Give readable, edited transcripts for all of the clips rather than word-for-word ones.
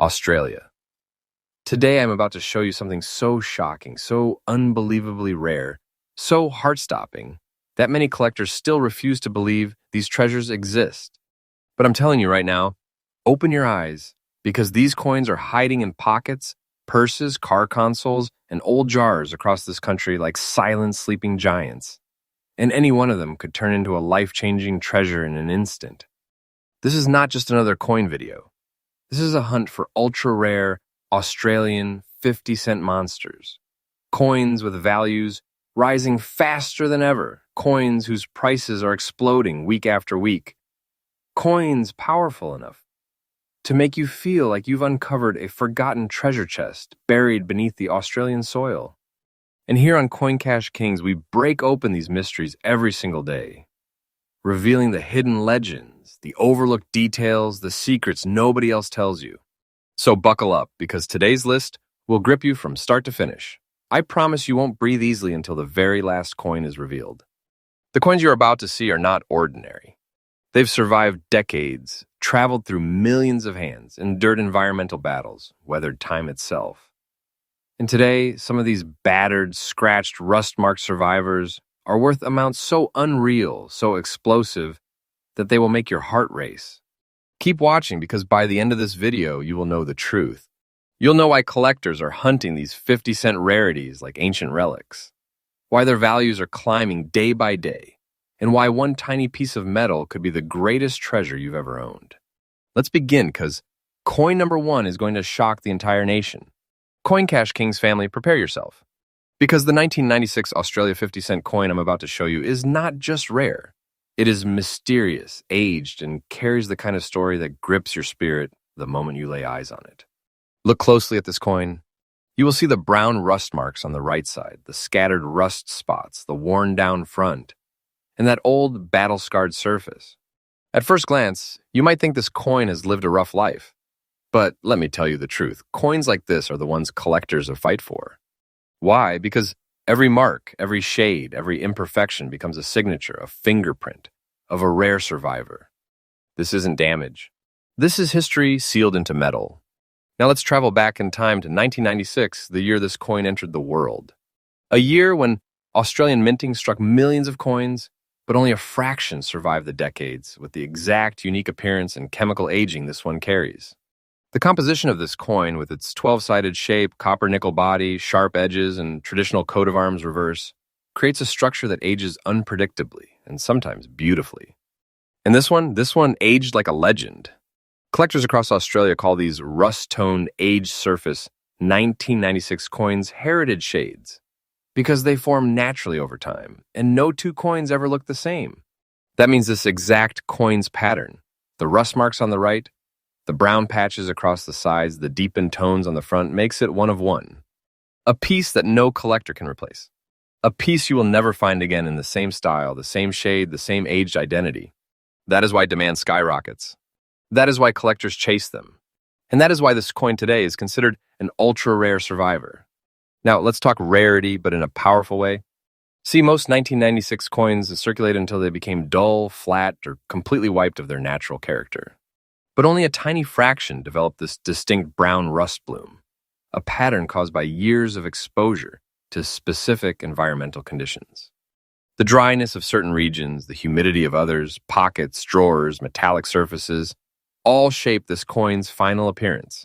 Australia. Today I'm about to show you something so shocking, so unbelievably rare, so heart-stopping, that many collectors still refuse to believe these treasures exist. But I'm telling you right now, open your eyes, because these coins are hiding in pockets, purses, car consoles, and old jars across this country like silent sleeping giants. And any one of them could turn into a life-changing treasure in an instant. This is not just another coin video. This is a hunt for ultra-rare Australian 50-cent monsters. Coins with values rising faster than ever. Coins whose prices are exploding week after week. Coins powerful enough to make you feel like you've uncovered a forgotten treasure chest buried beneath the Australian soil. And here on CoinCash Kings, we break open these mysteries every single day, revealing the hidden legends, the overlooked details, the secrets nobody else tells you. So buckle up, because today's list will grip you from start to finish. I promise you won't breathe easily until the very last coin is revealed. The coins you're about to see are not ordinary. They've survived decades, traveled through millions of hands, endured environmental battles, weathered time itself. And today, some of these battered, scratched, rust-marked survivors are worth amounts so unreal, so explosive, that they will make your heart race. Keep watching, because by the end of this video, you will know the truth. You'll know why collectors are hunting these 50-cent rarities like ancient relics, why their values are climbing day by day, and why one tiny piece of metal could be the greatest treasure you've ever owned. Let's begin, because coin number 1 is going to shock the entire nation. CoinCash Kings family, prepare yourself. Because the 1996 Australia 50-cent coin I'm about to show you is not just rare. It is mysterious, aged, and carries the kind of story that grips your spirit the moment you lay eyes on it. Look closely at this coin. You will see the brown rust marks on the right side, the scattered rust spots, the worn-down front, and that old, battle-scarred surface. At first glance, you might think this coin has lived a rough life. But let me tell you the truth. Coins like this are the ones collectors fight for. Why? Because every mark, every shade, every imperfection becomes a signature, a fingerprint of a rare survivor. This isn't damage. This is history sealed into metal. Now let's travel back in time to 1996, the year this coin entered the world. A year when Australian minting struck millions of coins, but only a fraction survived the decades with the exact unique appearance and chemical aging this one carries. The composition of this coin, with its 12-sided shape, copper-nickel body, sharp edges, and traditional coat of arms reverse, creates a structure that ages unpredictably and sometimes beautifully. And this one aged like a legend. Collectors across Australia call these rust-toned, aged surface 1996 coins heritage shades, because they form naturally over time, and no two coins ever look the same. That means this exact coin's pattern, the rust marks on the right, the brown patches across the sides, the deepened tones on the front, makes it one of one. A piece that no collector can replace. A piece you will never find again in the same style, the same shade, the same aged identity. That is why demand skyrockets. That is why collectors chase them. And that is why this coin today is considered an ultra-rare survivor. Now, let's talk rarity, but in a powerful way. See, most 1996 coins circulated until they became dull, flat, or completely wiped of their natural character. But only a tiny fraction developed this distinct brown rust bloom, a pattern caused by years of exposure to specific environmental conditions. The dryness of certain regions, the humidity of others, pockets, drawers, metallic surfaces, all shape this coin's final appearance.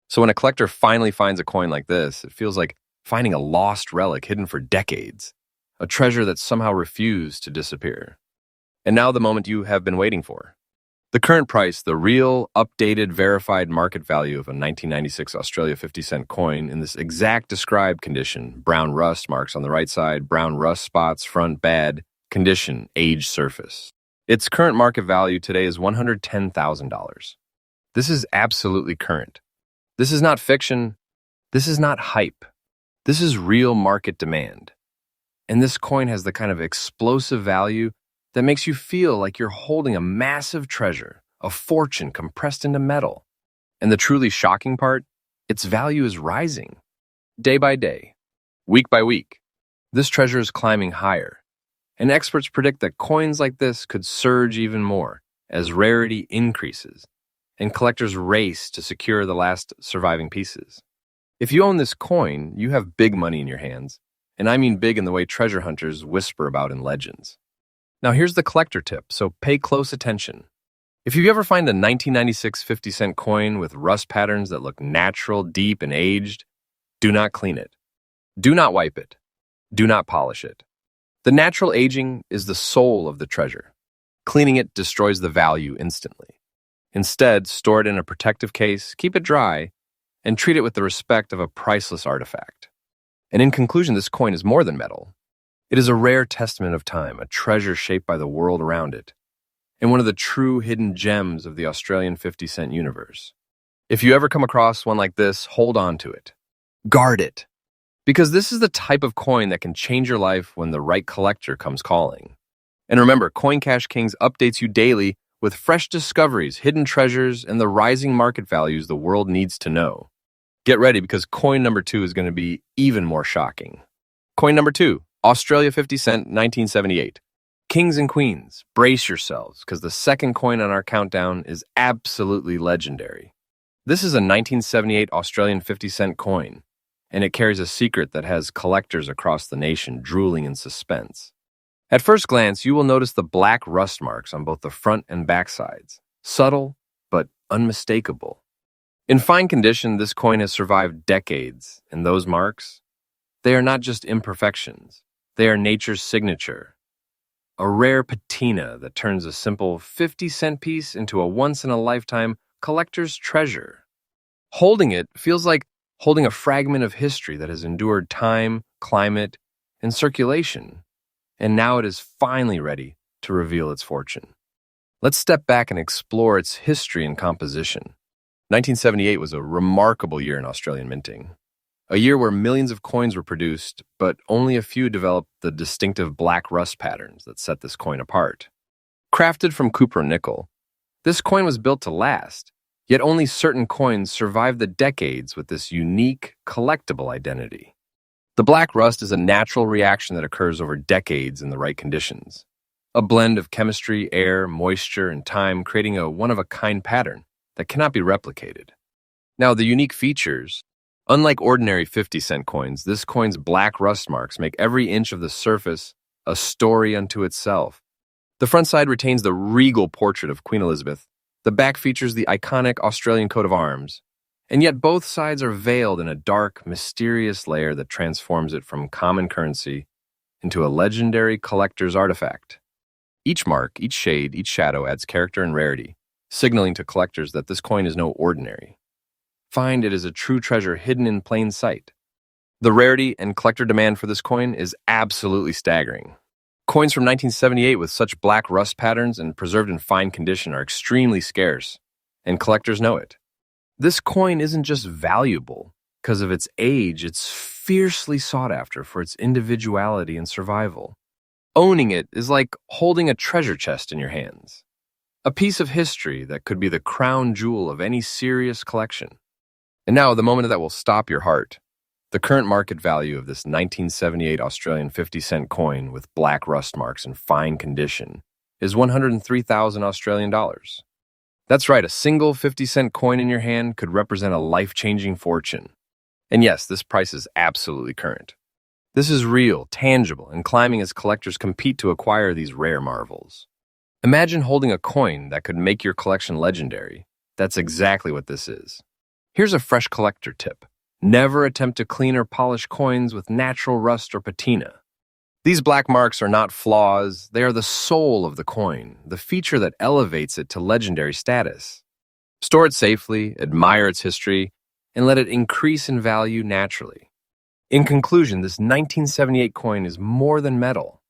So when a collector finally finds a coin like this, it feels like finding a lost relic hidden for decades, a treasure that somehow refused to disappear. And now the moment you have been waiting for. The current price, the real, updated, verified market value of a 1996 Australia 50-cent coin in this exact described condition, brown rust marks on the right side, brown rust spots, front bad, condition, aged surface. Its current market value today is $110,000. This is absolutely current. This is not fiction. This is not hype. This is real market demand. And this coin has the kind of explosive value that makes you feel like you're holding a massive treasure, a fortune compressed into metal. And the truly shocking part, its value is rising. Day by day, week by week, this treasure is climbing higher. And experts predict that coins like this could surge even more as rarity increases and collectors race to secure the last surviving pieces. If you own this coin, you have big money in your hands, and I mean big in the way treasure hunters whisper about in legends. Now here's the collector tip, so pay close attention. If you ever find a 1996 50-cent coin with rust patterns that look natural, deep, and aged, do not clean it. Do not wipe it. Do not polish it. The natural aging is the soul of the treasure. Cleaning it destroys the value instantly. Instead, store it in a protective case, keep it dry, and treat it with the respect of a priceless artifact. And in conclusion, this coin is more than metal. It is a rare testament of time, a treasure shaped by the world around it, and one of the true hidden gems of the Australian 50-cent universe. If you ever come across one like this, hold on to it. Guard it. Because this is the type of coin that can change your life when the right collector comes calling. And remember, CoinCashKings updates you daily with fresh discoveries, hidden treasures, and the rising market values the world needs to know. Get ready because coin number 2 is going to be even more shocking. Coin number 2, Australia 50 cent, 1978. Kings and queens, brace yourselves because the second coin on our countdown is absolutely legendary. This is a 1978 Australian 50-cent coin, and it carries a secret that has collectors across the nation drooling in suspense. At first glance, you will notice the black rust marks on both the front and back sides. Subtle, but unmistakable. In fine condition, this coin has survived decades, and those marks, they are not just imperfections. They are nature's signature. A rare patina that turns a simple 50-cent piece into a once-in-a-lifetime collector's treasure. Holding it feels like holding a fragment of history that has endured time, climate, and circulation, and now it is finally ready to reveal its fortune. Let's step back and explore its history and composition. 1978 was a remarkable year in Australian minting. A year where millions of coins were produced, but only a few developed the distinctive black rust patterns that set this coin apart. Crafted from copper and nickel, this coin was built to last, yet only certain coins survived the decades with this unique, collectible identity. The black rust is a natural reaction that occurs over decades in the right conditions. A blend of chemistry, air, moisture, and time creating a one-of-a-kind pattern that cannot be replicated. Now, the unique features, unlike ordinary 50-cent coins, this coin's black rust marks make every inch of the surface a story unto itself. The front side retains the regal portrait of Queen Elizabeth. The back features the iconic Australian coat of arms. And yet both sides are veiled in a dark, mysterious layer that transforms it from common currency into a legendary collector's artifact. Each mark, each shade, each shadow adds character and rarity, signaling to collectors that this coin is no ordinary. Find it is a true treasure hidden in plain sight. The rarity and collector demand for this coin is absolutely staggering. Coins from 1978 with such black rust patterns and preserved in fine condition are extremely scarce, and collectors know it. This coin isn't just valuable because of its age, it's fiercely sought after for its individuality and survival. Owning it is like holding a treasure chest in your hands. A piece of history that could be the crown jewel of any serious collection. And now, the moment that will stop your heart. The current market value of this 1978 Australian 50-cent coin with black rust marks in fine condition is 103,000 Australian dollars. That's right, a single 50-cent coin in your hand could represent a life-changing fortune. And yes, this price is absolutely current. This is real, tangible, and climbing as collectors compete to acquire these rare marvels. Imagine holding a coin that could make your collection legendary. That's exactly what this is. Here's a fresh collector tip. Never attempt to clean or polish coins with natural rust or patina. These black marks are not flaws, they are the soul of the coin, the feature that elevates it to legendary status. Store it safely, admire its history, and let it increase in value naturally. In conclusion, this 1978 coin is more than metal.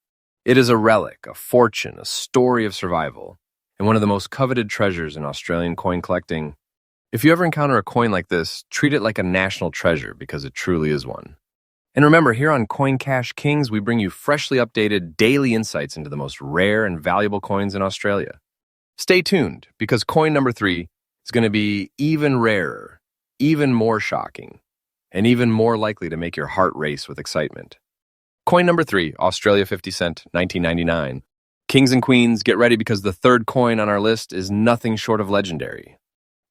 It is a relic, a fortune, a story of survival, and one of the most coveted treasures in Australian coin collecting. If you ever encounter a coin like this, treat it like a national treasure because it truly is one. And remember, here on CoinCashKings, we bring you freshly updated daily insights into the most rare and valuable coins in Australia. Stay tuned because coin number 3 is going to be even rarer, even more shocking, and even more likely to make your heart race with excitement. Coin number 3, Australia 50 cent, 1999. Kings and queens, get ready because the third coin on our list is nothing short of legendary.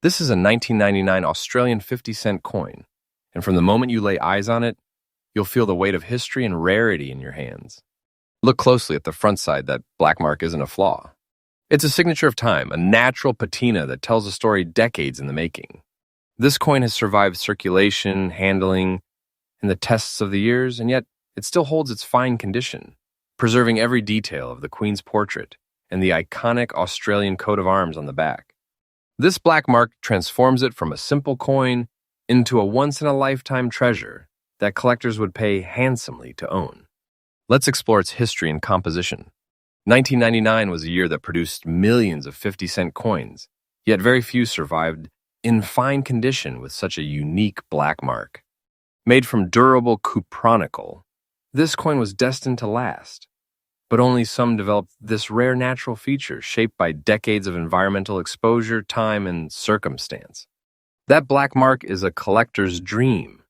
This is a 1999 Australian 50-cent coin, and from the moment you lay eyes on it, you'll feel the weight of history and rarity in your hands. Look closely at the front side. That black mark isn't a flaw. It's a signature of time, a natural patina that tells a story decades in the making. This coin has survived circulation, handling, and the tests of the years, and yet it still holds its fine condition, preserving every detail of the Queen's portrait and the iconic Australian coat of arms on the back. This black mark transforms it from a simple coin into a once-in-a-lifetime treasure that collectors would pay handsomely to own. Let's explore its history and composition. 1999 was a year that produced millions of 50-cent coins, yet very few survived in fine condition with such a unique black mark. Made from durable cupronickel, this coin was destined to last, but only some developed this rare natural feature shaped by decades of environmental exposure, time, and circumstance. That black mark is a collector's dream,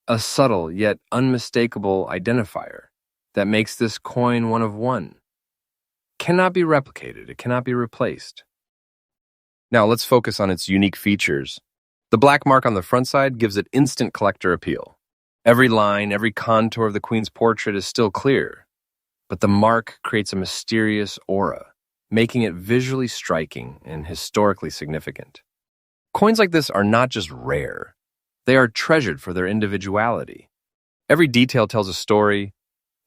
a subtle yet unmistakable identifier that makes this coin one of one. Cannot be replicated, it cannot be replaced. Now let's focus on its unique features. The black mark on the front side gives it instant collector appeal. Every line, every contour of the Queen's portrait is still clear, but the mark creates a mysterious aura, making it visually striking and historically significant. Coins like this are not just rare, they are treasured for their individuality. Every detail tells a story,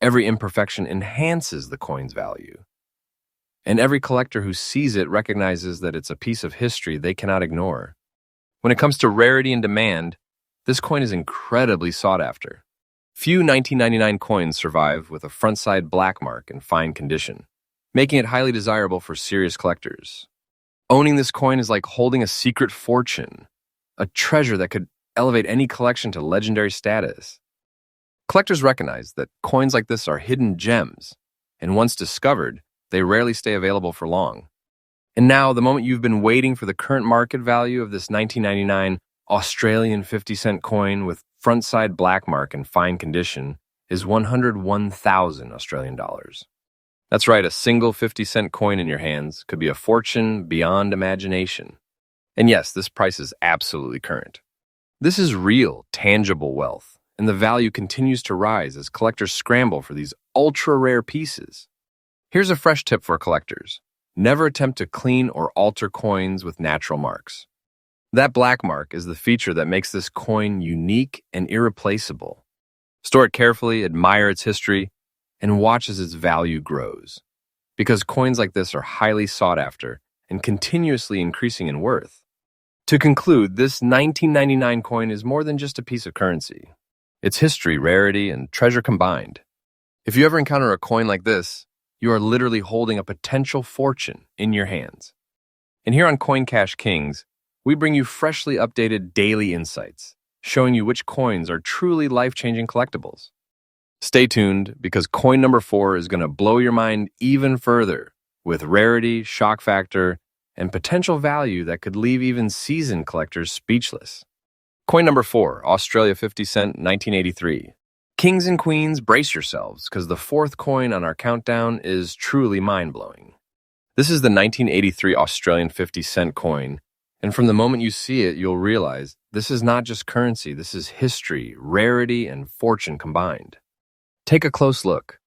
every imperfection enhances the coin's value. And every collector who sees it recognizes that it's a piece of history they cannot ignore. When it comes to rarity and demand, this coin is incredibly sought after. Few 1999 coins survive with a front-side black mark in fine condition, making it highly desirable for serious collectors. Owning this coin is like holding a secret fortune, a treasure that could elevate any collection to legendary status. Collectors recognize that coins like this are hidden gems, and once discovered, they rarely stay available for long. And now, the moment you've been waiting for, the current market value of this 1999 Australian 50-cent coin with front-side black mark in fine condition is 101,000 Australian dollars. That's right, a single 50-cent coin in your hands could be a fortune beyond imagination. And yes, this price is absolutely current. This is real, tangible wealth, and the value continues to rise as collectors scramble for these ultra-rare pieces. Here's a fresh tip for collectors. Never attempt to clean or alter coins with natural marks. That black mark is the feature that makes this coin unique and irreplaceable. Store it carefully, admire its history, and watch as its value grows. Because coins like this are highly sought after and continuously increasing in worth. To conclude, this 1999 coin is more than just a piece of currency. It's history, rarity, and treasure combined. If you ever encounter a coin like this, you are literally holding a potential fortune in your hands. And here on Coin Cash Kings, we bring you freshly updated daily insights, showing you which coins are truly life-changing collectibles. Stay tuned, because coin number 4 is going to blow your mind even further with rarity, shock factor, and potential value that could leave even seasoned collectors speechless. Coin number 4, Australia 50 cent, 1983. Kings and queens, brace yourselves, because the 4th coin on our countdown is truly mind-blowing. This is the 1983 Australian 50-cent coin, and from the moment you see it, you'll realize this is not just currency, this is history, rarity, and fortune combined. Take a close look.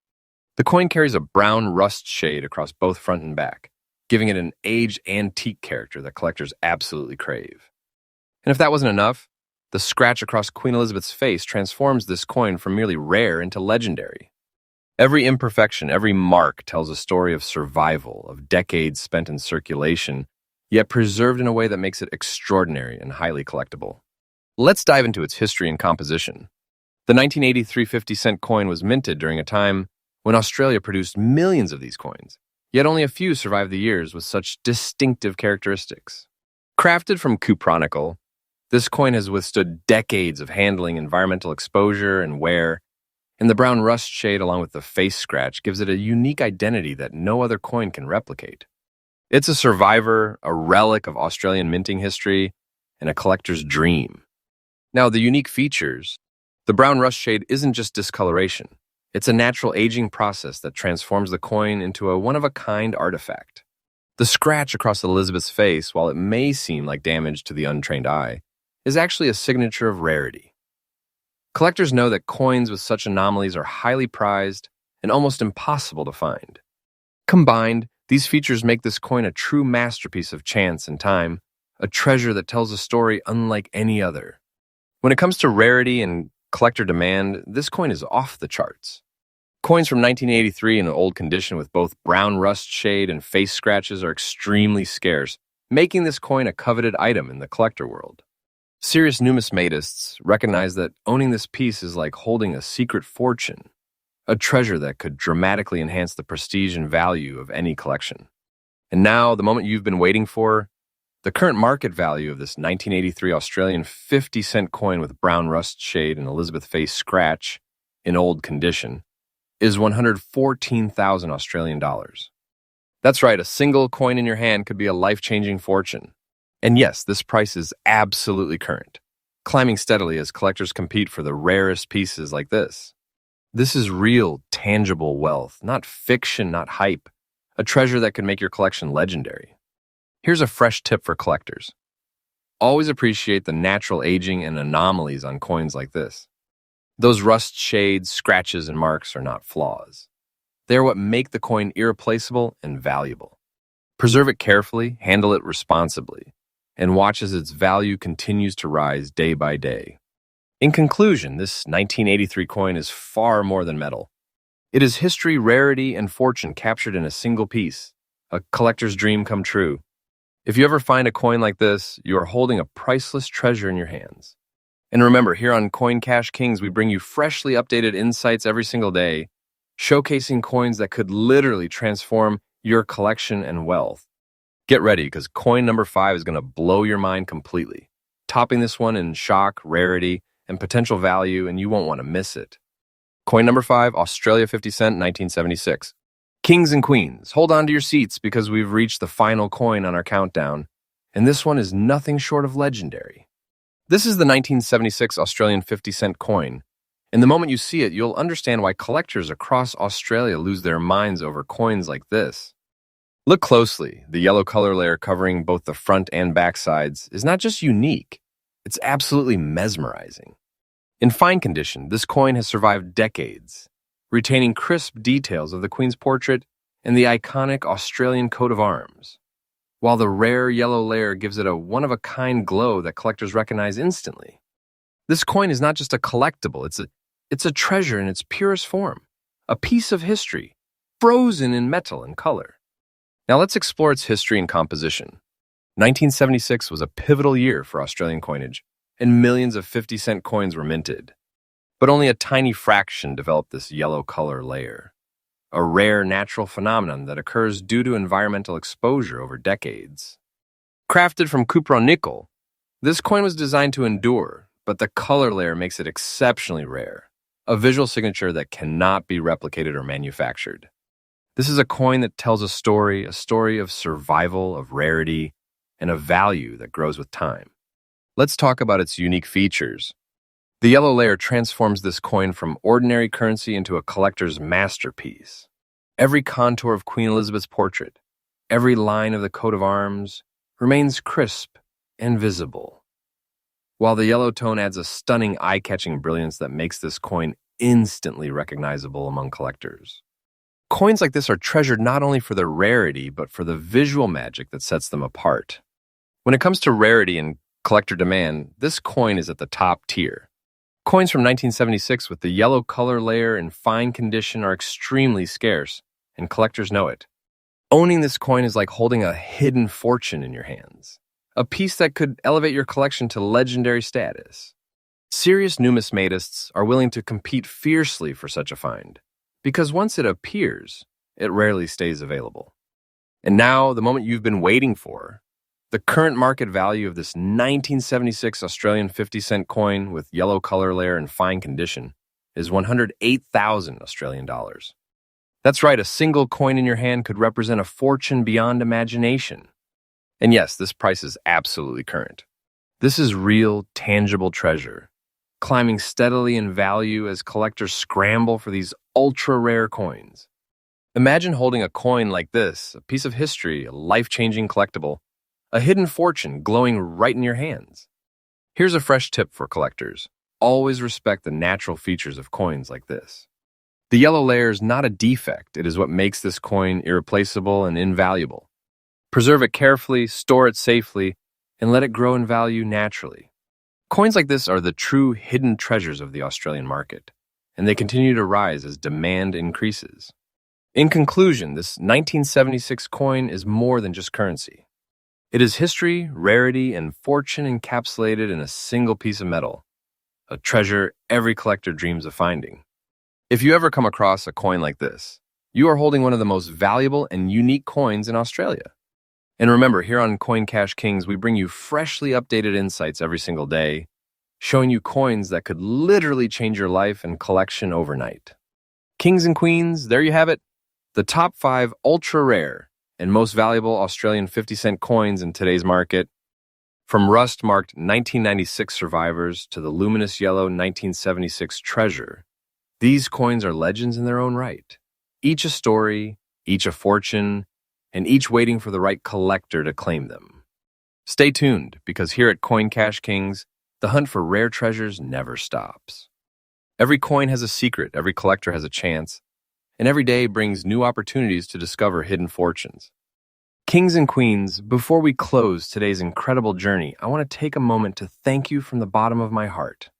The coin carries a brown rust shade across both front and back, giving it an aged antique character that collectors absolutely crave. And if that wasn't enough, the scratch across Queen Elizabeth's face transforms this coin from merely rare into legendary. Every imperfection, every mark tells a story of survival, of decades spent in circulation, yet preserved in a way that makes it extraordinary and highly collectible. Let's dive into its history and composition. The 1983 50-cent coin was minted during a time when Australia produced millions of these coins, yet only a few survived the years with such distinctive characteristics. Crafted from cupronickel, this coin has withstood decades of handling, environmental exposure, and wear, and the brown rust shade along with the face scratch gives it a unique identity that no other coin can replicate. It's a survivor, a relic of Australian minting history, and a collector's dream. Now, the unique features. The brown rust shade isn't just discoloration. It's a natural aging process that transforms the coin into a one-of-a-kind artifact. The scratch across Elizabeth's face, while it may seem like damage to the untrained eye, is actually a signature of rarity. Collectors know that coins with such anomalies are highly prized and almost impossible to find. Combined, these features make this coin a true masterpiece of chance and time, a treasure that tells a story unlike any other. When it comes to rarity and collector demand, this coin is off the charts. Coins from 1983 in an old condition with both brown rust shade and face scratches are extremely scarce, making this coin a coveted item in the collector world. Serious numismatists recognize that owning this piece is like holding a secret fortune, a treasure that could dramatically enhance the prestige and value of any collection. And now, the moment you've been waiting for, the current market value of this 1983 Australian 50-cent coin with brown rust shade and Elizabeth face scratch in old condition is 114,000 Australian dollars. That's right, a single coin in your hand could be a life-changing fortune. And yes, this price is absolutely current, climbing steadily as collectors compete for the rarest pieces like this. This is real, tangible wealth, not fiction, not hype, a treasure that could make your collection legendary. Here's a fresh tip for collectors. Always appreciate the natural aging and anomalies on coins like this. Those rust shades, scratches, and marks are not flaws. They are what make the coin irreplaceable and valuable. Preserve it carefully, handle it responsibly, and watch as its value continues to rise day by day. In conclusion, this 1983 coin is far more than metal. It is history, rarity, and fortune captured in a single piece, a collector's dream come true. If you ever find a coin like this, you are holding a priceless treasure in your hands. And remember, here on Coin Cash Kings, we bring you freshly updated insights every single day, showcasing coins that could literally transform your collection and wealth. Get ready, because coin number 5 is going to blow your mind completely, topping this one in shock, rarity, and potential value, and you won't want to miss it. Coin number 5, Australia 50 cent, 1976. Kings and queens, hold on to your seats because we've reached the final coin on our countdown, and this one is nothing short of legendary. This is the 1976 Australian 50-cent coin, and the moment you see it, you'll understand why collectors across Australia lose their minds over coins like this. Look closely. The yellow color layer covering both the front and back sides is not just unique, it's absolutely mesmerizing. In fine condition, this coin has survived decades, retaining crisp details of the Queen's portrait and the iconic Australian coat of arms, while the rare yellow layer gives it a one-of-a-kind glow that collectors recognize instantly. This coin is not just a collectible, it's a treasure in its purest form, a piece of history, frozen in metal and color. Now let's explore its history and composition. 1976 was a pivotal year for Australian coinage, and millions of 50-cent coins were minted. But only a tiny fraction developed this yellow color layer, a rare natural phenomenon that occurs due to environmental exposure over decades. Crafted from cupron nickel, this coin was designed to endure, but the color layer makes it exceptionally rare, a visual signature that cannot be replicated or manufactured. This is a coin that tells a story of survival, of rarity, and of value that grows with time. Let's talk about its unique features. The yellow layer transforms this coin from ordinary currency into a collector's masterpiece. Every contour of Queen Elizabeth's portrait, every line of the coat of arms, remains crisp and visible, while the yellow tone adds a stunning eye-catching brilliance that makes this coin instantly recognizable among collectors. Coins like this are treasured not only for their rarity, but for the visual magic that sets them apart. When it comes to rarity and collector demand, this coin is at the top tier. Coins from 1976 with the yellow color layer in fine condition are extremely scarce, and collectors know it. Owning this coin is like holding a hidden fortune in your hands, a piece that could elevate your collection to legendary status. Serious numismatists are willing to compete fiercely for such a find, because once it appears, it rarely stays available. And now, the moment you've been waiting for. The current market value of this 1976 Australian 50-cent coin with yellow color layer in fine condition is 108,000 Australian dollars. That's right, a single coin in your hand could represent a fortune beyond imagination. And yes, this price is absolutely current. This is real, tangible treasure, climbing steadily in value as collectors scramble for these ultra-rare coins. Imagine holding a coin like this, a piece of history, a life-changing collectible, a hidden fortune glowing right in your hands. Here's a fresh tip for collectors. Always respect the natural features of coins like this. The yellow layer is not a defect. It is what makes this coin irreplaceable and invaluable. Preserve it carefully, store it safely, and let it grow in value naturally. Coins like this are the true hidden treasures of the Australian market, and they continue to rise as demand increases. In conclusion, this 1976 coin is more than just currency. It is history, rarity, and fortune encapsulated in a single piece of metal, a treasure every collector dreams of finding. If you ever come across a coin like this, you are holding one of the most valuable and unique coins in Australia. And remember, here on Coin Cash Kings, we bring you freshly updated insights every single day, showing you coins that could literally change your life and collection overnight. Kings and queens, there you have it. The top 5 ultra-rare and most valuable Australian 50-cent coins in today's market. From rust-marked 1996 survivors to the luminous yellow 1976 treasure, these coins are legends in their own right. Each a story, each a fortune, and each waiting for the right collector to claim them. Stay tuned, because here at Coin Cash Kings, the hunt for rare treasures never stops. Every coin has a secret, every collector has a chance, and every day brings new opportunities to discover hidden fortunes. Kings and queens, before we close today's incredible journey, I want to take a moment to thank you from the bottom of my heart.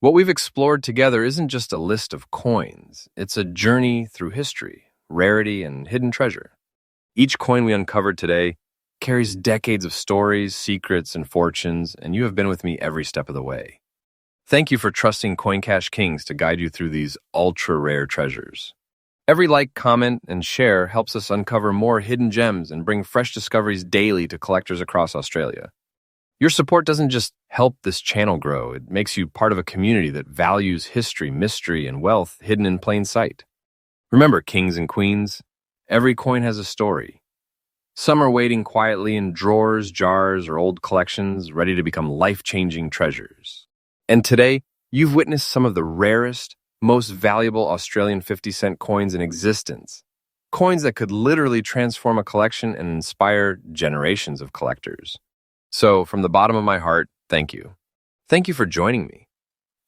What we've explored together isn't just a list of coins, it's a journey through history, rarity, and hidden treasure. Each coin we uncovered today carries decades of stories, secrets, and fortunes, and you have been with me every step of the way. Thank you for trusting Coin Cash Kings to guide you through these ultra-rare treasures. Every like, comment, and share helps us uncover more hidden gems and bring fresh discoveries daily to collectors across Australia. Your support doesn't just help this channel grow, it makes you part of a community that values history, mystery, and wealth hidden in plain sight. Remember, kings and queens, every coin has a story. Some are waiting quietly in drawers, jars, or old collections, ready to become life-changing treasures. And today, you've witnessed some of the rarest, most valuable Australian 50-cent coins in existence. Coins that could literally transform a collection and inspire generations of collectors. So, from the bottom of my heart, thank you. Thank you for joining me,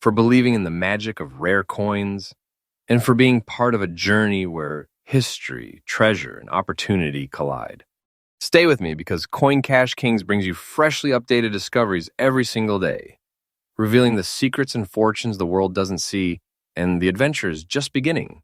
for believing in the magic of rare coins, and for being part of a journey where history, treasure, and opportunity collide. Stay with me, because Coin Cash Kings brings you freshly updated discoveries every single day, revealing the secrets and fortunes the world doesn't see, and the adventure is just beginning.